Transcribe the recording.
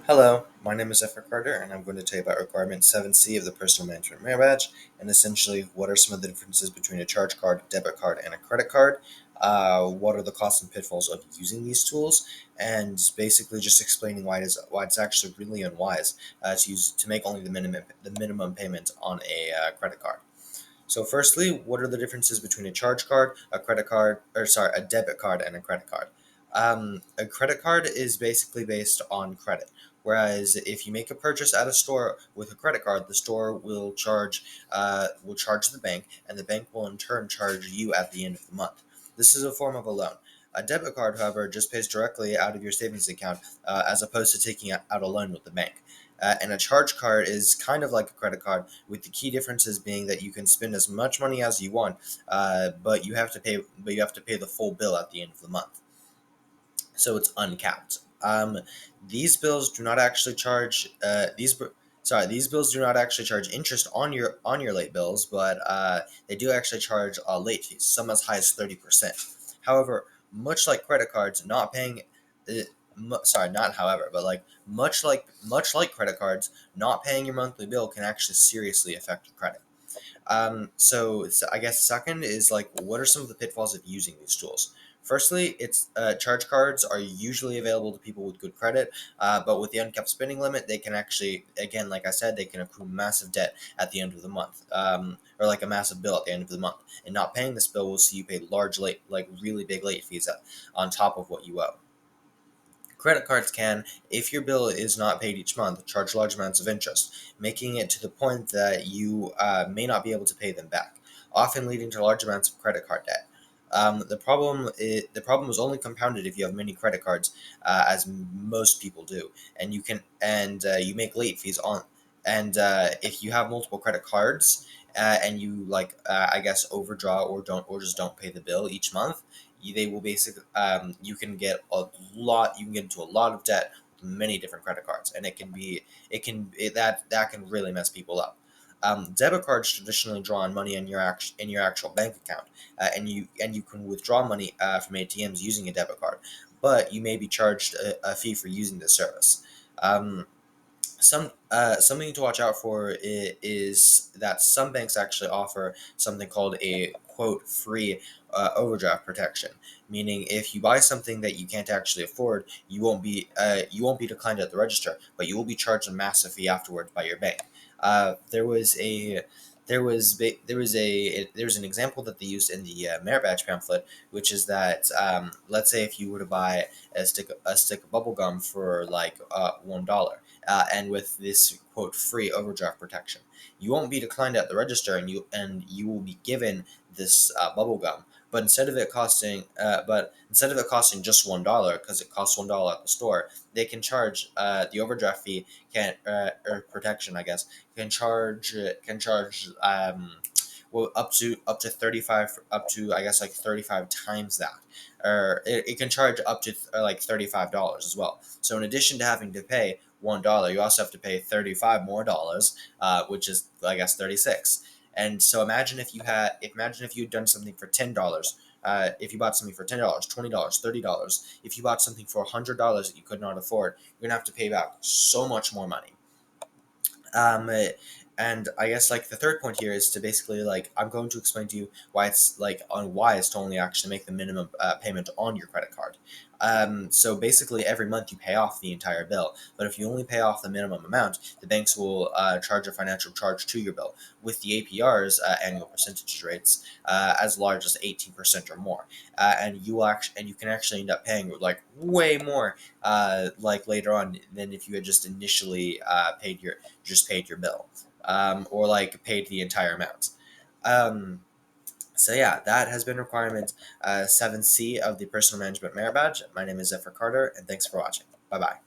Hello, my name is Zephyr Carter, and I'm going to tell you about requirement 7C of the Personal Management Merit Badge, and essentially what are some of the differences between a charge card, debit card, and a credit card. What are the costs and pitfalls of using these tools, and basically just explaining why it's actually really unwise to make only the minimum payment on a credit card. So, firstly, what are the differences between a charge card, a credit card, or sorry, a debit card, and a credit card? A credit card is basically based on credit, whereas if you make a purchase at a store with a credit card, the store will charge the bank, and the bank will in turn charge you at the end of the month. This is a form of a loan. A debit card, however, just pays directly out of your savings account, as opposed to taking out a loan with the bank. And a charge card is kind of like a credit card, with the key differences being that you can spend as much money as you want, but you have to pay the full bill at the end of the month. So it's uncapped. These bills do not actually charge these bills do not actually charge interest on your late bills, but they do actually charge late fees, some as high as 30%. However, much like credit cards, not paying sorry, not however, but like much like credit cards, not paying your monthly bill can actually seriously affect your credit. So I guess second is like, what are some of the pitfalls of using these tools? Firstly, it's charge cards are usually available to people with good credit, but with the uncapped spending limit, they can actually, again, like I said, they can accrue massive debt at the end of the month, or like a massive bill at the end of the month. And not paying this bill will see you pay really big late fees on top of what you owe. Credit cards can, if your bill is not paid each month, charge large amounts of interest, making it to the point that you may not be able to pay them back, often leading to large amounts of credit card debt. The problem is only compounded if you have many credit cards, as most people do, and you make late fees on. And if you have multiple credit cards, and you I guess overdraw or just don't pay the bill each month, they will basically you can get into a lot of debt with many different credit cards, and that can really mess people up. Debit cards traditionally draw on money in your actual bank account, and you can withdraw money from ATMs using a debit card, but you may be charged a fee for using the service. Um, something to watch out for is that some banks actually offer something called a quote free overdraft protection, meaning if you buy something that you can't actually afford, you won't be declined at the register, but you will be charged a massive fee afterwards by your bank. There was an example that they used in the merit badge pamphlet, which is that, let's say if you were to buy a stick of bubble gum for like $1, and with this quote free overdraft protection, you won't be declined at the register, and you will be given this bubble gum. But instead of it costing just $1, because it costs $1 at the store, they can charge the overdraft fee can or protection, I guess, can charge well, up to 35, up to I guess like 35 times that, or it can charge up to like $35 as well. So in addition to having to pay $1, you also have to pay 35 more dollars, which is I guess 36. And so imagine if you'd done something for $10. If you bought something for $10, $20, $30, if you bought something for $100 that you could not afford, you're gonna have to pay back so much more money. Um, uh, and I guess like the third point here is to basically like I'm going to explain to you why it's to only actually make the minimum payment on your credit card. So basically every month you pay off the entire bill, but if you only pay off the minimum amount, the banks will charge a financial charge to your bill with the APRs, annual percentage rates, as large as 18% or more, and you can actually end up paying like way more like later on than if you had just initially paid your bill, or like paid the entire amount. Um, so yeah, that has been requirement 7C of the Personal Management Merit Badge. My name is Zephyr Carter, and thanks for watching. Bye bye.